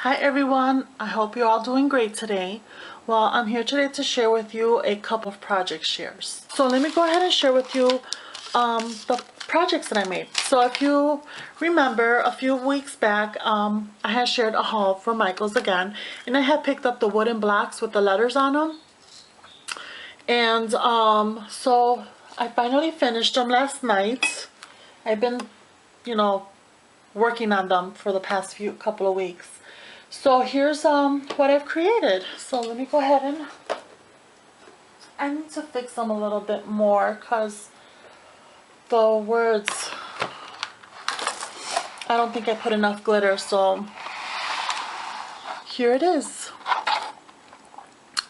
Hi everyone, I hope you're all doing great today. Well, I'm here today to share with you a couple of project shares. So let me go ahead and share with you the projects that I made. So if you remember, a few weeks back, I had shared a haul from Michaels again, and I had picked up the wooden blocks with the letters on them. And so I finally finished them last night. I've been, working on them for the past couple of weeks. So here's what I've created. So let me go ahead and I need to fix them a little bit more because the words, I don't think I put enough glitter, so here it is.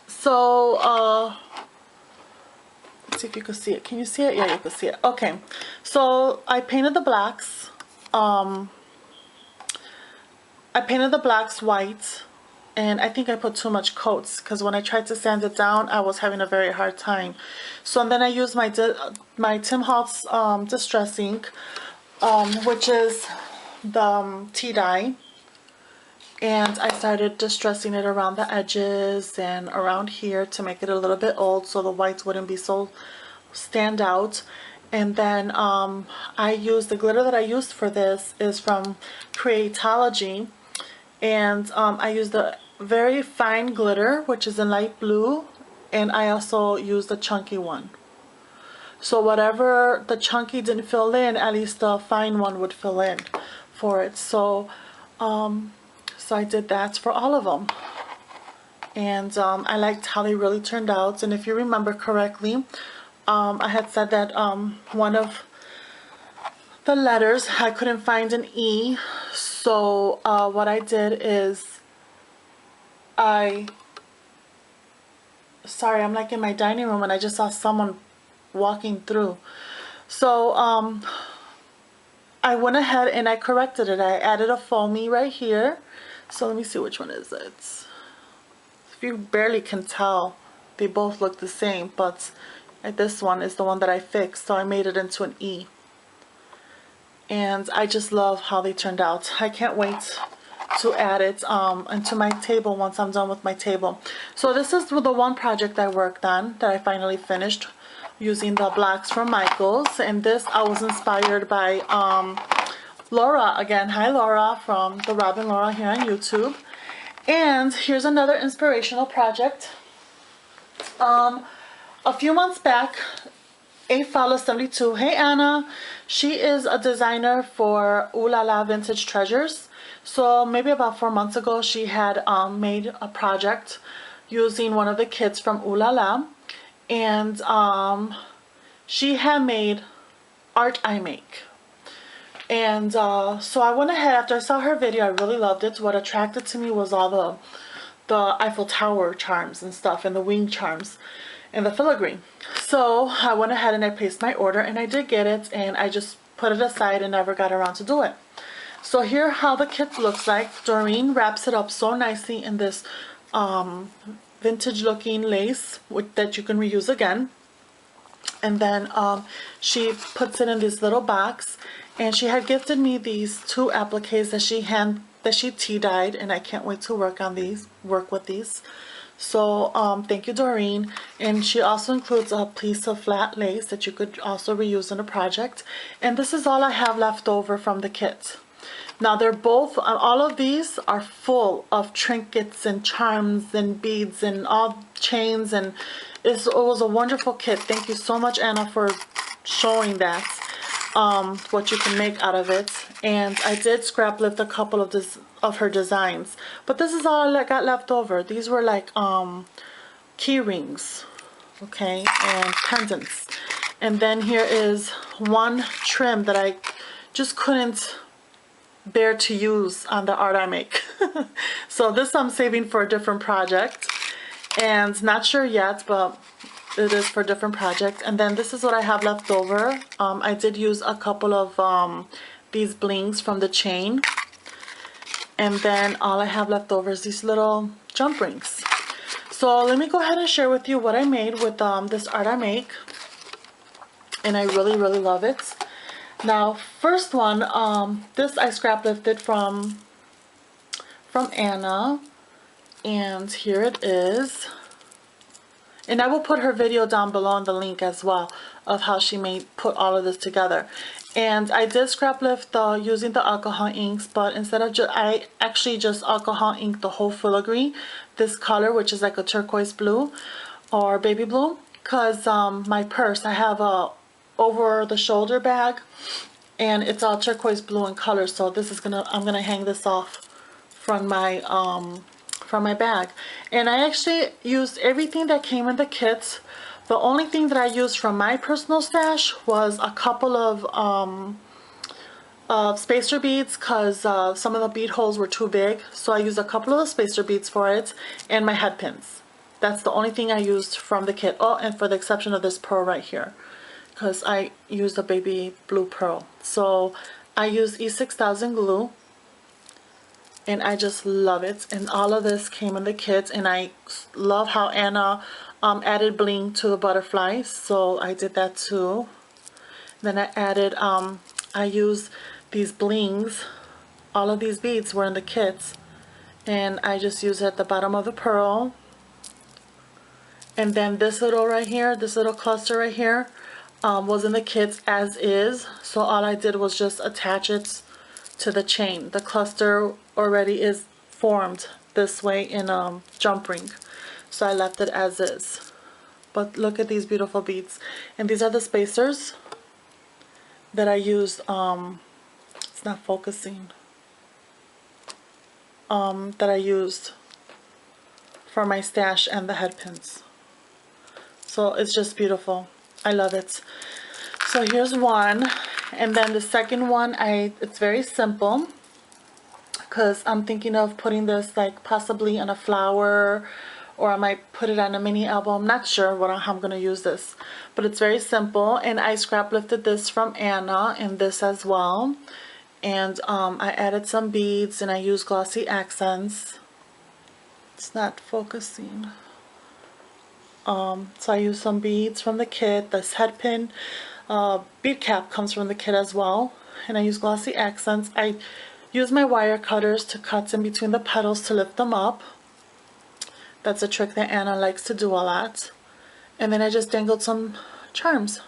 So let's see if you can see it. Can you see it? Yeah, you can see it. Okay, so I painted the blocks. I painted the blocks white, and I think I put too much coats because when I tried to sand it down, I was having a very hard time. So and then I used my Tim Holtz Distress ink, which is the tea dye, and I started distressing it around the edges and around here to make it a little bit old so the whites wouldn't be so stand out. And then I used the glitter that I used for this is from Creatology. And I used the very fine glitter, which is in light blue, and I also used the chunky one. So whatever the chunky didn't fill in, at least the fine one would fill in for it. So so I did that for all of them. And I liked how they really turned out. And if you remember correctly, I had said that one of the letters I couldn't find an E. So what I did is sorry, I'm like in my dining room and I just saw someone walking through. So I went ahead and I corrected it. I added a foamy right here. So let me see, which one is it. If you barely can tell, they both look the same, but this one is the one that I fixed, so I made it into an E. And I just love how they turned out. I can't wait to add it into my table once I'm done with my table. So this is the one project I worked on that I finally finished using the blocks from Michaels. And this I was inspired by Laura again. Hi Laura from the Robin Laura here on YouTube. And here's another inspirational project. A few months back, A72, hey Anna, she is a designer for Ooh La La Vintage Treasures. So maybe about 4 months ago she had made a project using one of the kits from Ooh La La, and she had made Art I Make. And so I went ahead, after I saw her video, I really loved it. What attracted to me was all the Eiffel Tower charms and stuff, and the wing charms and the filigree. So I went ahead and I placed my order, and I did get it, and I just put it aside and never got around to do it. So here how the kit looks like. Doreen wraps it up so nicely in this vintage looking lace that you can reuse again. And then she puts it in this little box, and she had gifted me these 2 appliques that she tea dyed, and I can't wait to work with these. So thank you, Doreen. And she also includes a piece of flat lace that you could also reuse in a project. And this is all I have left over from the kit. Now they're both, all of these are full of trinkets and charms and beads and all chains, and it was a wonderful kit. Thank you so much, Anna, for showing that, what you can make out of it. And I did scrap lift a couple of her designs, but this is all I got left over. These were like key rings, okay, and pendants. And then here is one trim that I just couldn't bear to use on the Art I Make. So this I'm saving for a different project, and not sure yet, but it is for a different project. And then this is what I have left over. I did use a couple of these blings from the chain, and then all I have left over is these little jump rings. So let me go ahead and share with you what I made with this Art I Make, and I really love it. Now, first one, this I scrap lifted from from Anna, and here it is. And I will put her video down below in the link as well of how she put all of this together. And I did scrap lift using the alcohol inks, but instead of I actually just alcohol inked the whole filigree, this color, which is like a turquoise blue or baby blue, because my purse, I have a over the shoulder bag, and it's all turquoise blue in color. So this is I'm gonna hang this off from my bag. And I actually used everything that came in the kits. The only thing that I used from my personal stash was a couple of spacer beads, because some of the bead holes were too big. So I used a couple of the spacer beads for it, and my head pins. That's the only thing I used from the kit. Oh, and for the exception of this pearl right here, because I used a baby blue pearl. So I used E6000 glue, and I just love it. And all of this came in the kit, and I love how Anna added bling to the butterflies, so I did that too. Then I added I used these blings. All of these beads were in the kits, and I just used it at the bottom of the pearl. And then this little right here, this little cluster right here, was in the kits as is, so all I did was just attach it to the chain. The cluster already is formed this way in jump ring, so I left it as is. But look at these beautiful beads, and these are the spacers that I used. It's not focusing. That I used for my stash and the head pins. So it's just beautiful. I love it. So here's one, and then the second one, it's very simple, because I'm thinking of putting this like possibly on a flower, or I might put it on a mini album. I'm not sure how I'm going to use this, but it's very simple. And I scrap lifted this from Anna, and this as well. And I added some beads, and I used glossy accents. It's not focusing. So I used some beads from the kit. This head pin bead cap comes from the kit as well, and I use glossy accents. I use my wire cutters to cut in between the petals to lift them up. That's a trick that Anna likes to do a lot. And then I just dangled some charms.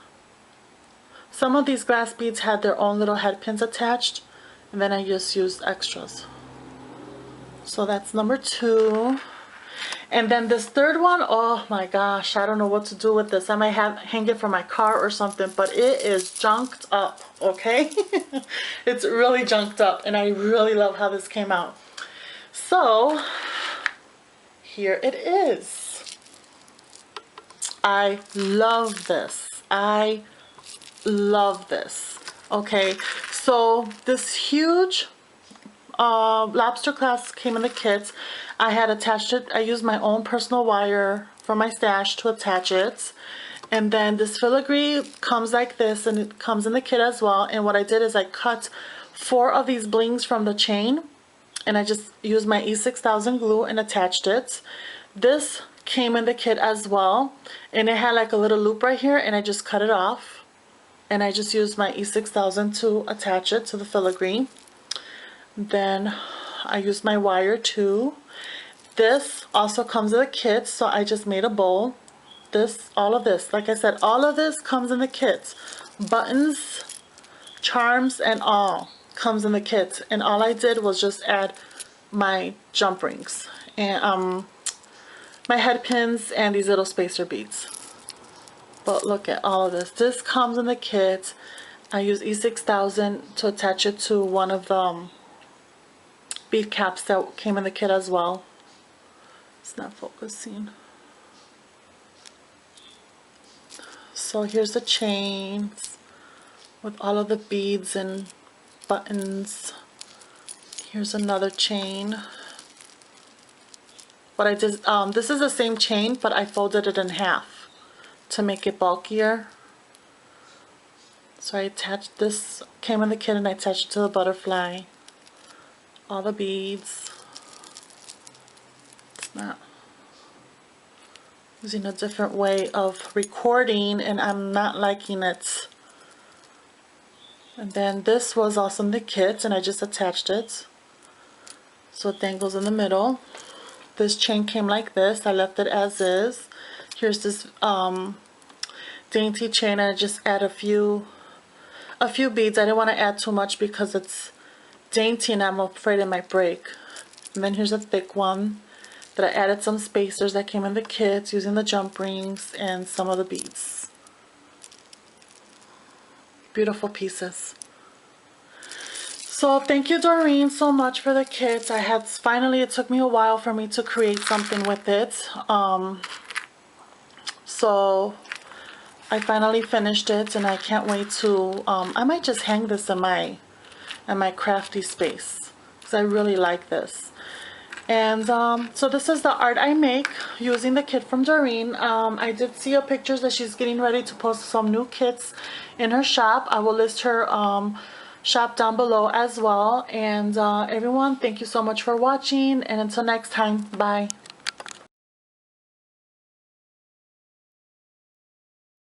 Some of these glass beads had their own little head pins attached, and then I just used extras. So that's number 2. And then this third one, oh my gosh, I don't know what to do with this. I might hang it from my car or something, but it is junked up, okay? It's really junked up, and I really love how this came out. So here it is. I love this. I love this. Okay, so this huge lobster clasp came in the kit. I had attached it. I used my own personal wire from my stash to attach it. And then this filigree comes like this, and it comes in the kit as well. And what I did is I cut 4 of these blings from the chain, and I just used my E6000 glue and attached it. This came in the kit as well, and it had like a little loop right here, and I just cut it off. And I just used my E6000 to attach it to the filigree. Then I used my wire too. This also comes in the kit, so I just made a bowl. All of this, like I said, all of this comes in the kit. Buttons, charms, and all comes in the kit. And all I did was just add my jump rings and my head pins and these little spacer beads. But look at all of this. This comes in the kit. I use E6000 to attach it to one of the bead caps that came in the kit as well. It's not focusing. So here's the chains with all of the beads and buttons. Here's another chain. What I did, this is the same chain, but I folded it in half to make it bulkier. So I attached this, came in the kit, and I attached it to the butterfly. All the beads. It's not using a different way of recording, and I'm not liking it. And then this was also in the kit, and I just attached it. so it dangles in the middle. This chain came like this. I left it as is. Here's this dainty chain. I just add a few beads. I didn't want to add too much because it's dainty and I'm afraid it might break. And then here's a thick one that I added some spacers that came in the kits using the jump rings and some of the beads. Beautiful pieces. So thank you, Doreen, so much for the kits. It took me a while for me to create something with it. So I finally finished it and I can't wait to, I might just hang this in my crafty space because I really like this. And so this is the art I make using the kit from Doreen. I did see her pictures that she's getting ready to post some new kits in her shop. I will list her shop down below as well. And everyone, thank you so much for watching, and until next time, bye.